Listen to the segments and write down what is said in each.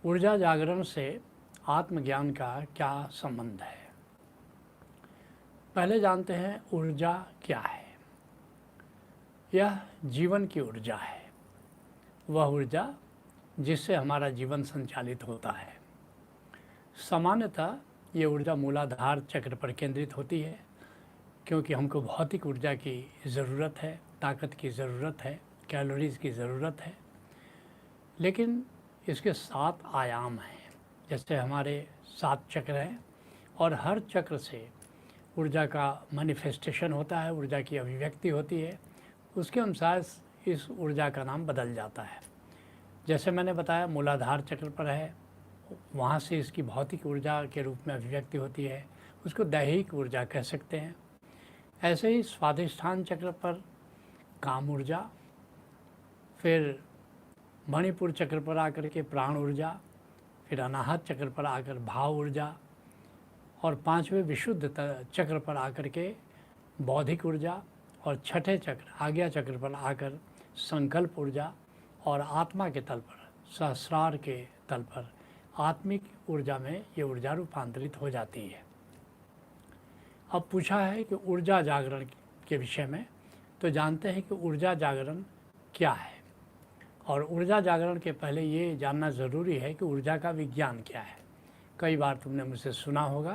ऊर्जा जागरण से आत्मज्ञान का क्या संबंध है? पहले जानते हैं ऊर्जा क्या है। यह जीवन की ऊर्जा है, वह ऊर्जा जिससे हमारा जीवन संचालित होता है। सामान्यतः ये ऊर्जा मूलाधार चक्र पर केंद्रित होती है, क्योंकि हमको भौतिक ऊर्जा की ज़रूरत है, ताकत की ज़रूरत है, कैलोरीज़ की ज़रूरत है। लेकिन इसके 7 आयाम हैं। जैसे हमारे 7 चक्र हैं और हर चक्र से ऊर्जा का मैनिफेस्टेशन होता है, ऊर्जा की अभिव्यक्ति होती है। उसके अनुसार इस ऊर्जा का नाम बदल जाता है। जैसे मैंने बताया मूलाधार चक्र पर है, वहाँ से इसकी भौतिक ऊर्जा के रूप में अभिव्यक्ति होती है, उसको दैहिक ऊर्जा कह सकते हैं। ऐसे ही स्वाधिष्ठान चक्र पर काम ऊर्जा, फिर मणिपुर चक्र पर आकर के प्राण ऊर्जा, फिर अनाहत चक्र पर आकर भाव ऊर्जा, और 5वें विशुद्ध चक्र पर आकर के बौद्धिक ऊर्जा, और छठे चक्र आज्ञा चक्र पर आकर संकल्प ऊर्जा, और आत्मा के तल पर सहस्रार के तल पर आत्मिक ऊर्जा में ये ऊर्जा रूपांतरित हो जाती है। अब पूछा है कि ऊर्जा जागरण के विषय में, तो जानते हैं कि ऊर्जा जागरण क्या है। और ऊर्जा जागरण के पहले ये जानना ज़रूरी है कि ऊर्जा का विज्ञान क्या है। कई बार तुमने मुझसे सुना होगा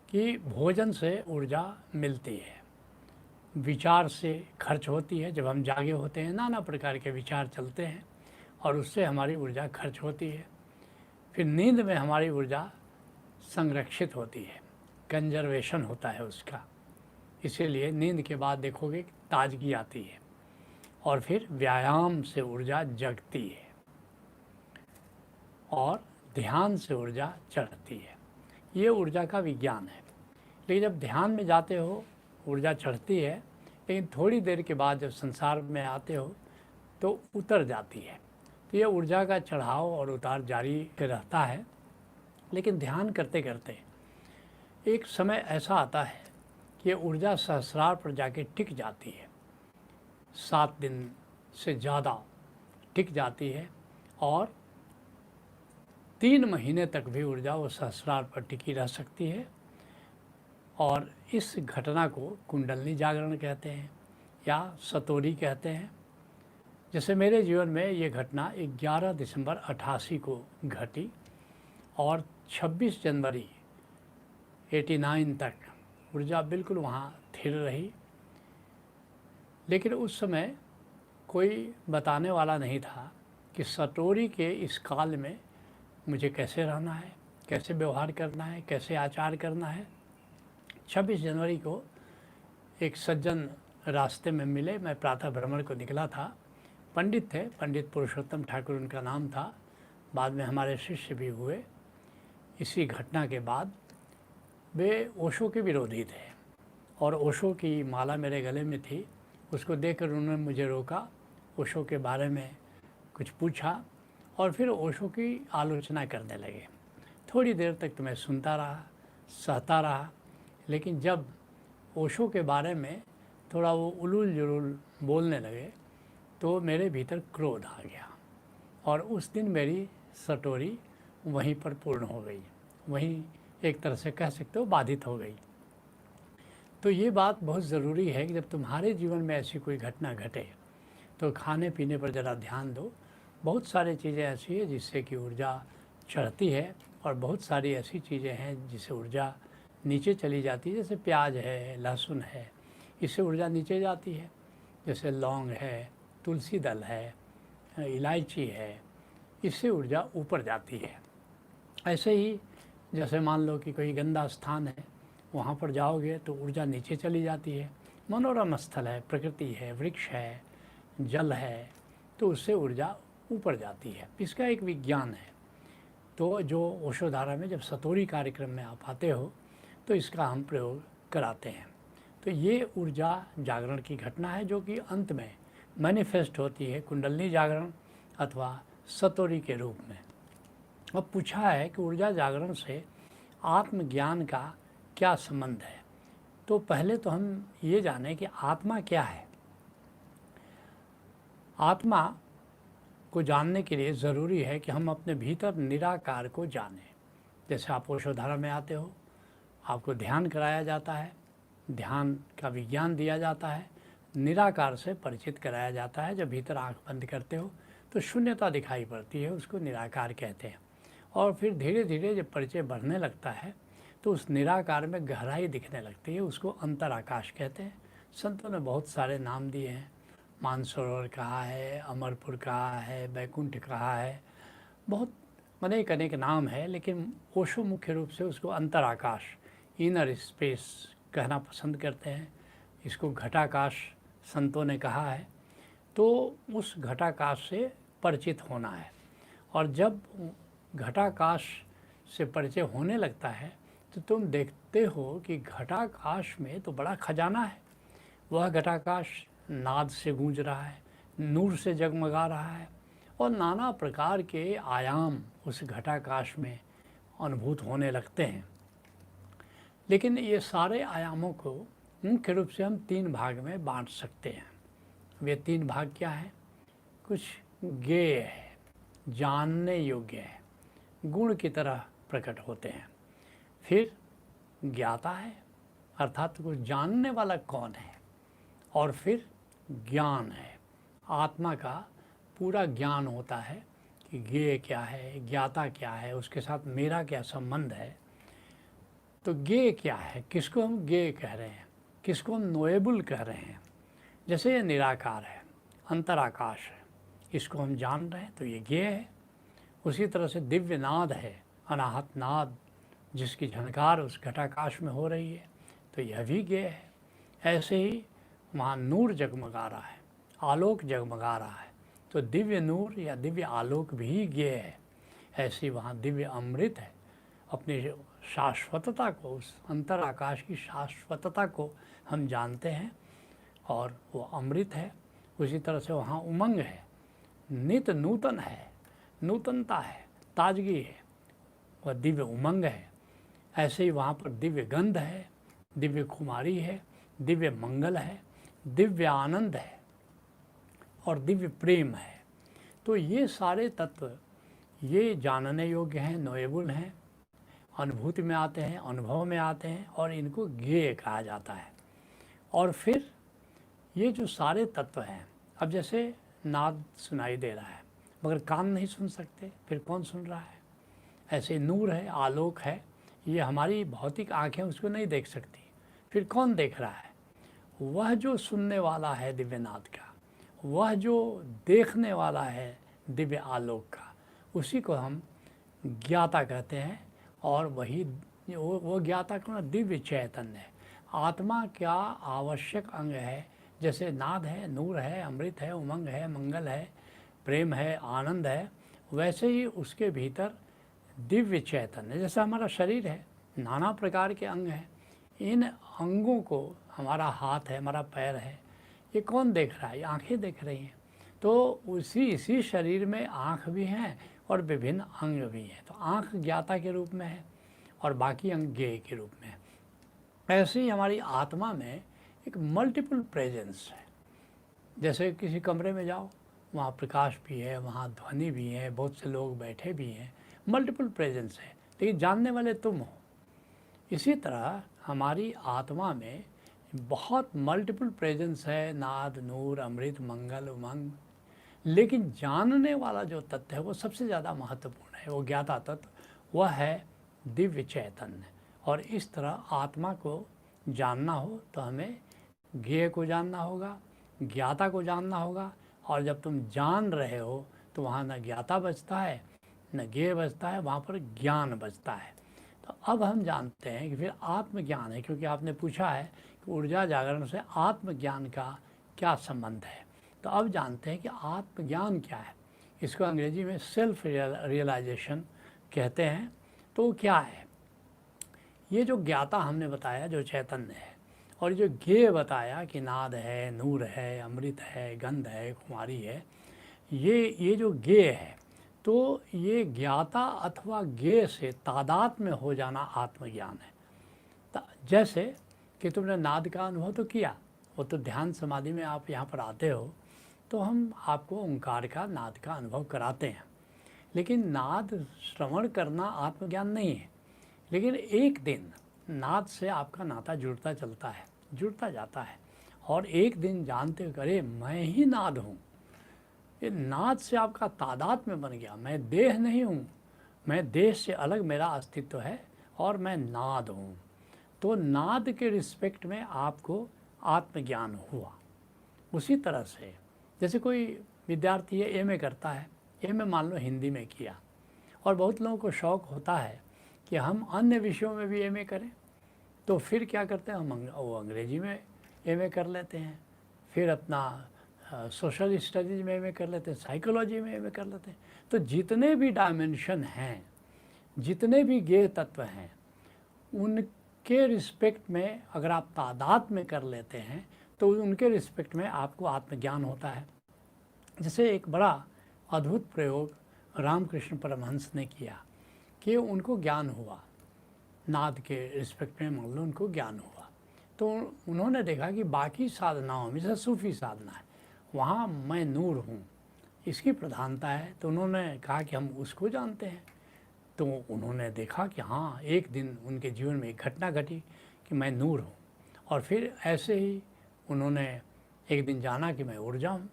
कि भोजन से ऊर्जा मिलती है, विचार से खर्च होती है। जब हम जागे होते हैं नाना प्रकार के विचार चलते हैं और उससे हमारी ऊर्जा खर्च होती है। फिर नींद में हमारी ऊर्जा संरक्षित होती है, कंजर्वेशन होता है उसका, इसीलिए नींद के बाद देखोगे ताजगी आती है। और फिर व्यायाम से ऊर्जा जगती है और ध्यान से ऊर्जा चढ़ती है। ये ऊर्जा का विज्ञान है। लेकिन जब ध्यान में जाते हो ऊर्जा चढ़ती है, लेकिन थोड़ी देर के बाद जब संसार में आते हो तो उतर जाती है। तो ये ऊर्जा का चढ़ाव और उतार जारी रहता है। लेकिन ध्यान करते करते एक समय ऐसा आता है कि ये ऊर्जा सहस्रार पर जाके टिक जाती है, 7 दिन से ज़्यादा टिक जाती है, और 3 महीने तक भी ऊर्जा वो सहस्रार पर टिकी रह सकती है। और इस घटना को कुंडलनी जागरण कहते हैं या सतोरी कहते हैं। जैसे मेरे जीवन में ये घटना 11 दिसंबर 88 को घटी और 26 जनवरी 89 तक ऊर्जा बिल्कुल वहाँ स्थिर रही। लेकिन उस समय कोई बताने वाला नहीं था कि सतोरी के इस काल में मुझे कैसे रहना है, कैसे व्यवहार करना है, कैसे आचार करना है। 26 जनवरी को एक सज्जन रास्ते में मिले, मैं प्रातः भ्रमण को निकला था। पंडित थे, पंडित पुरुषोत्तम ठाकुर उनका नाम था, बाद में हमारे शिष्य भी हुए। इसी घटना के बाद वे ओशो के विरोधी थे और ओशो की माला मेरे गले में थी। उसको देखकर उन्होंने मुझे रोका, ओशो के बारे में कुछ पूछा और फिर ओशो की आलोचना करने लगे। थोड़ी देर तक तो मैं सुनता रहा, सहता रहा। लेकिन जब ओशो के बारे में थोड़ा वो उलूल जुलूल बोलने लगे तो मेरे भीतर क्रोध आ गया और उस दिन मेरी सटोरी वहीं पर पूर्ण हो गई, वहीं एक तरह से कह सकते हो बाधित हो गई। तो ये बात बहुत ज़रूरी है कि जब तुम्हारे जीवन में ऐसी कोई घटना घटे तो खाने पीने पर ज़रा ध्यान दो। बहुत सारी चीज़ें ऐसी हैं जिससे कि ऊर्जा चढ़ती है और बहुत सारी ऐसी चीज़ें हैं जिससे ऊर्जा नीचे चली जाती है। जैसे प्याज है, लहसुन है, इससे ऊर्जा नीचे जाती है। जैसे लौंग है, तुलसी दल है, इलायची है, इससे ऊर्जा ऊपर जाती है। ऐसे ही जैसे मान लो कि कोई गंदा स्थान है, वहाँ पर जाओगे तो ऊर्जा नीचे चली जाती है। मनोरम स्थल है, प्रकृति है, वृक्ष है, जल है, तो उससे ऊर्जा ऊपर जाती है। इसका एक विज्ञान है। तो जो ओशोधारा में जब सतोरी कार्यक्रम में आप आते हो तो इसका हम प्रयोग कराते हैं। तो ये ऊर्जा जागरण की घटना है जो कि अंत में मैनिफेस्ट होती है कुंडलनी जागरण अथवा सतोरी के रूप में। अब पूछा है कि ऊर्जा जागरण से आत्मज्ञान का क्या संबंध है। तो पहले तो हम ये जानें कि आत्मा क्या है। आत्मा को जानने के लिए ज़रूरी है कि हम अपने भीतर निराकार को जानें। जैसे आप ओशोधारा में आते हो, आपको ध्यान कराया जाता है, ध्यान का विज्ञान दिया जाता है, निराकार से परिचित कराया जाता है। जब भीतर आंख बंद करते हो तो शून्यता दिखाई पड़ती है, उसको निराकार कहते हैं। और फिर धीरे धीरे जब परिचय बढ़ने लगता है तो उस निराकार में गहराई दिखने लगती है, उसको अंतराकाश कहते हैं। संतों ने बहुत सारे नाम दिए हैं, मानसरोवर कहा है, अमरपुर कहा है, बैकुंठ कहा है, बहुत अनेक अनेक नाम है, लेकिन ओशो मुख्य रूप से उसको अंतराकाश, इनर स्पेस कहना पसंद करते हैं। इसको घटाकाश संतों ने कहा है। तो उस घटाकाश से परिचित होना है, और जब घटाकाश से परिचय होने लगता है तो तुम देखते हो कि घटाकाश में तो बड़ा खजाना है। वह घटाकाश नाद से गूंज रहा है, नूर से जगमगा रहा है, और नाना प्रकार के आयाम उस घटाकाश में अनुभूत होने लगते हैं। लेकिन ये सारे आयामों को मुख्य रूप से हम 3 भाग में बांट सकते हैं। वे 3 भाग क्या हैं? कुछ ज्ञेय है, जानने योग्य है, गुण की तरह प्रकट होते हैं। फिर ज्ञाता है, अर्थात कुछ जानने वाला कौन है। और फिर ज्ञान है, आत्मा का पूरा ज्ञान होता है कि ज्ञेय क्या है, ज्ञाता क्या है, उसके साथ मेरा क्या संबंध है। तो ज्ञेय क्या है, किसको हम ज्ञेय कह रहे हैं, किसको हम नोएबल कह रहे हैं। जैसे ये निराकार है, अंतराकाश है, इसको हम जान रहे हैं तो ये ज्ञेय है। उसी तरह से दिव्य नाद है, अनाहत नाद, जिसकी झनकार उस घटाकाश में हो रही है, तो यह भी ज्ञेय है। ऐसे ही वहाँ नूर जगमगा रहा है, आलोक जगमगा रहा है, तो दिव्य नूर या दिव्य आलोक भी ज्ञेय है। ऐसे ही वहाँ दिव्य अमृत है, अपनी शाश्वतता को, उस अंतराकाश की शाश्वतता को हम जानते हैं, और वो अमृत है। उसी तरह से वहाँ उमंग है, नित नूतन है, नूतनता है, ताजगी है, वह दिव्य उमंग है। ऐसे ही वहाँ पर दिव्य गंध है, दिव्य खुमारी है, दिव्य मंगल है, दिव्य आनंद है, और दिव्य प्रेम है। तो ये सारे तत्व ये जानने योग्य हैं, नोएबल हैं, अनुभूति में आते हैं, अनुभव में आते हैं, और इनको ज्ञेय कहा जाता है। और फिर ये जो सारे तत्व हैं, अब जैसे नाद सुनाई दे रहा है मगर कान नहीं सुन सकते, फिर कौन सुन रहा है। ऐसे नूर है, आलोक है, ये हमारी भौतिक आँखें उसको नहीं देख सकती, फिर कौन देख रहा है? वह जो सुनने वाला है दिव्यनाद का, वह जो देखने वाला है दिव्य आलोक का, उसी को हम ज्ञाता कहते हैं। और वही वो ज्ञाता का दिव्य चैतन्य है। आत्मा क्या आवश्यक अंग है, जैसे नाद है, नूर है, अमृत है, उमंग है, मंगल है, प्रेम है, आनंद है, वैसे ही उसके भीतर दिव्य चैतन्य, जैसा हमारा शरीर है, नाना प्रकार के अंग हैं। इन अंगों को, हमारा हाथ है, हमारा पैर है, ये कौन देख रहा है? ये आँखें देख रही हैं। तो इसी शरीर में आँख भी हैं और विभिन्न अंग भी हैं। तो आँख ज्ञाता के रूप में है और बाकी अंग ज्ञेय के रूप में है। ऐसे ही हमारी आत्मा में एक मल्टीपल प्रेजेंस है। जैसे किसी कमरे में जाओ, वहाँ प्रकाश भी है, वहाँ ध्वनि भी है, बहुत से लोग बैठे भी हैं, मल्टीपल प्रेजेंस है, लेकिन जानने वाले तुम हो। इसी तरह हमारी आत्मा में बहुत मल्टीपल प्रेजेंस है, नाद, नूर, अमृत, मंगल, उमंग, लेकिन जानने वाला जो तत्व है वो सबसे ज़्यादा महत्वपूर्ण है, वो ज्ञाता तत्व, वह है दिव्य चैतन्य। और इस तरह आत्मा को जानना हो तो हमें ज्ञेय को जानना होगा, ज्ञाता को जानना होगा। और जब तुम जान रहे हो तो वहाँ न ज्ञाता बचता है न ज्ञेय बचता है, वहाँ पर ज्ञान बचता है। तो अब हम जानते हैं कि फिर आत्मज्ञान है, क्योंकि आपने पूछा है कि ऊर्जा जागरण से आत्मज्ञान का क्या संबंध है। तो अब जानते हैं कि आत्मज्ञान क्या है। इसको अंग्रेजी में सेल्फ रियलाइजेशन कहते हैं। तो क्या है? ये जो ज्ञाता हमने बताया जो चैतन्य है, और जो ज्ञेय बताया कि नाद है, नूर है, अमृत है, गंध है, कुमारी है, ये जो ज्ञेय है, तो ये ज्ञाता अथवा ज्ञेय से तादाद में हो जाना आत्मज्ञान है। जैसे कि तुमने नाद का अनुभव तो किया, वो तो ध्यान समाधि में आप यहाँ पर आते हो तो हम आपको ओंकार का, नाद का अनुभव कराते हैं। लेकिन नाद श्रवण करना आत्मज्ञान नहीं है। लेकिन एक दिन नाद से आपका नाता जुड़ता चलता है, जुड़ता जाता है, और एक दिन जानते हो अरे मैं ही नाद हूँ। ये नाद से आपका तादात्म्य बन गया, मैं देह नहीं हूँ, मैं देह से अलग मेरा अस्तित्व है और मैं नाद हूँ। तो नाद के रिस्पेक्ट में आपको आत्मज्ञान हुआ। उसी तरह से जैसे कोई विद्यार्थी है, एमए करता है, एमए मान लो हिंदी में किया, और बहुत लोगों को शौक़ होता है कि हम अन्य विषयों में भी एमए करें, तो फिर क्या करते हैं, हम वो अंग्रेजी में एमए कर लेते हैं, फिर अपना सोशल स्टडीज़ में एमए कर लेते हैं, साइकोलॉजी में एमए कर लेते हैं। तो जितने भी डायमेंशन हैं, जितने भी गेय तत्व हैं, उनके रिस्पेक्ट में अगर आप तादाद में कर लेते हैं तो उनके रिस्पेक्ट में आपको आत्मज्ञान होता है। जैसे एक बड़ा अद्भुत प्रयोग रामकृष्ण परमहंस ने किया कि उनको ज्ञान हुआ, नाद के रिस्पेक्ट में मान लो उनको ज्ञान हुआ, तो उन्होंने देखा कि बाकी साधनाओं में, जैसे सूफी साधना है, वहाँ मैं नूर हूँ, इसकी प्रधानता है। तो उन्होंने कहा कि हम उसको जानते हैं। तो उन्होंने देखा कि हाँ, एक दिन उनके जीवन में एक घटना घटी कि मैं नूर हूँ, और फिर ऐसे ही उन्होंने एक दिन जाना कि मैं ऊर्जा हूँ।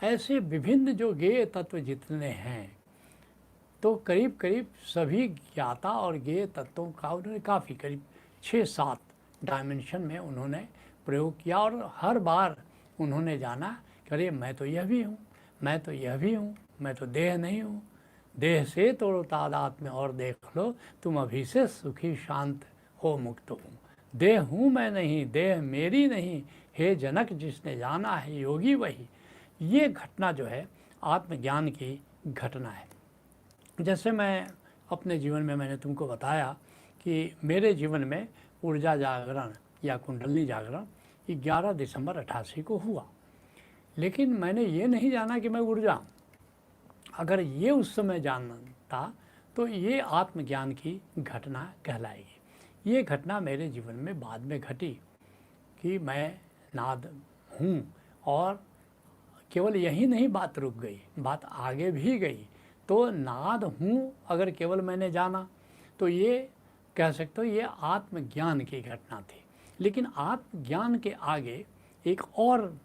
ऐसे विभिन्न जो गेय तत्व जितने हैं, तो करीब करीब सभी ज्ञाता और गेय तत्वों का उन्होंने काफ़ी करीब 6-7 डायमेंशन में उन्होंने प्रयोग किया, और हर बार उन्होंने जाना कि अरे मैं तो यह भी हूँ, मैं तो यह भी हूँ, मैं तो देह नहीं हूँ, देह से तोड़ो तादात्म्य और देख लो, तुम अभी से सुखी शांत हो मुक्त हूँ। देह हूँ मैं नहीं, देह मेरी नहीं, हे जनक जिसने जाना है योगी वही। ये घटना जो है आत्मज्ञान की घटना है। जैसे मैं अपने जीवन में, मैंने तुमको बताया कि मेरे जीवन में ऊर्जा जागरण या कुंडली जागरण 11 दिसंबर 88 को हुआ, लेकिन मैंने ये नहीं जाना कि मैं ऊर्जा हूँ। अगर ये उस समय जानता तो ये आत्मज्ञान की घटना कहलाएगी। ये घटना मेरे जीवन में बाद में घटी कि मैं नाद हूँ, और केवल यही नहीं बात रुक गई, बात आगे भी गई। तो नाद हूँ अगर केवल मैंने जाना तो ये कह सकते हो ये आत्मज्ञान की घटना थी। लेकिन आत्मज्ञान के आगे एक और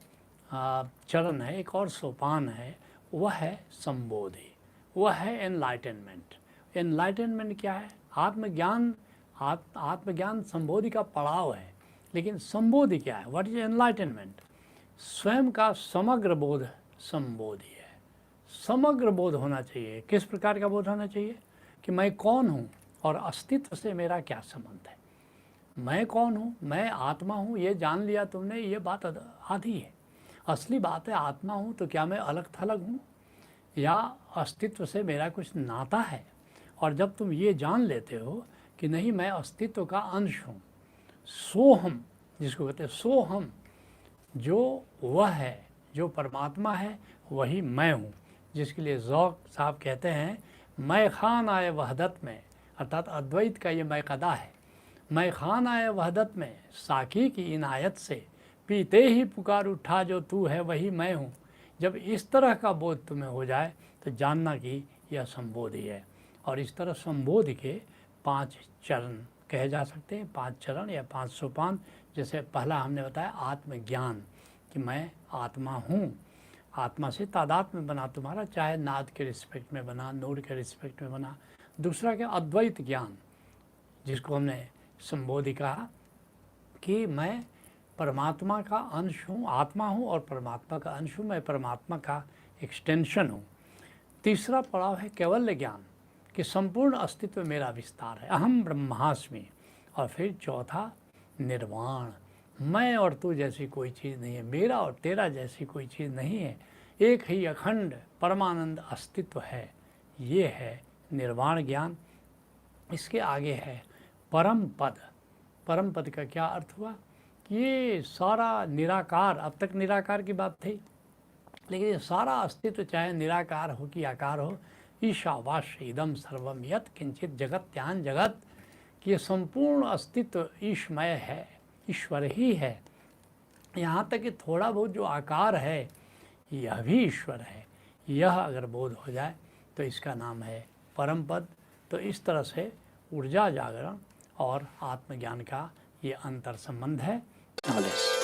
चरण है, एक और सोपान है, वह है संबोधि, वह है एनलाइटनमेंट। एनलाइटनमेंट क्या है? आत्मज्ञान, आत्मज्ञान संबोधि का पड़ाव है, लेकिन संबोधि क्या है? What is enlightenment? स्वयं का समग्र बोध संबोधि है। समग्र बोध होना चाहिए। किस प्रकार का बोध होना चाहिए? कि मैं कौन हूँ और अस्तित्व से मेरा क्या संबंध है। मैं कौन हूँ, मैं आत्मा हूँ, ये जान लिया तुमने, ये बात आधी है। असली बात है आत्मा हूँ तो क्या मैं अलग थलग हूँ या अस्तित्व से मेरा कुछ नाता है? और जब तुम ये जान लेते हो कि नहीं मैं अस्तित्व का अंश हूँ, सोहम जिसको कहते हैं सोहम, जो वह है, जो परमात्मा है वही मैं हूँ, जिसके लिए ज़ौक़ साहब कहते हैं मैं खान आए वहदत में, अर्थात अद्वैत का ये मैं कदा है। मैं खान आए वहदत में साकी की इनायत से, पीते ही पुकार उठा जो तू है वही मैं हूँ। जब इस तरह का बोध तुम्हें हो जाए तो जानना कि यह संबोधि है। और इस तरह संबोधि के 5 चरण कहे जा सकते हैं, 5 चरण या 5 सोपान। जैसे पहला हमने बताया आत्मज्ञान, कि मैं आत्मा हूँ, आत्मा से तादात्म्य बना तुम्हारा, चाहे नाद के रिस्पेक्ट में बना, नूर के रिस्पेक्ट में बना। दूसरा क्या? अद्वैत ज्ञान, जिसको हमने संबोधि कहा कि मैं परमात्मा का अंश हूँ, आत्मा हूँ और परमात्मा का अंश हूँ, मैं परमात्मा का एक्सटेंशन हूँ। तीसरा पड़ाव है कैवल्य ज्ञान, कि संपूर्ण अस्तित्व मेरा विस्तार है, अहम ब्रह्मास्मि। और फिर चौथा निर्वाण, मैं और तू जैसी कोई चीज़ नहीं है, मेरा और तेरा जैसी कोई चीज़ नहीं है, एक ही अखंड परमानंद अस्तित्व है। ये है निर्वाण ज्ञान। इसके आगे है परम पद। परम पद का क्या अर्थ हुआ? ये सारा निराकार, अब तक निराकार की बात थी, लेकिन ये सारा अस्तित्व चाहे निराकार हो कि आकार हो, ईशावास्य इदम सर्वम यत् किंचित जगत त्यान जगत, कि ये संपूर्ण अस्तित्व ईशमय है, ईश्वर ही है। यहाँ तक कि थोड़ा बहुत जो आकार है यह भी ईश्वर है, यह अगर बोध हो जाए तो इसका नाम है परम पद। तो इस तरह से ऊर्जा जागरण और आत्मज्ञान का ये अंतर संबंध है। नॉलेज।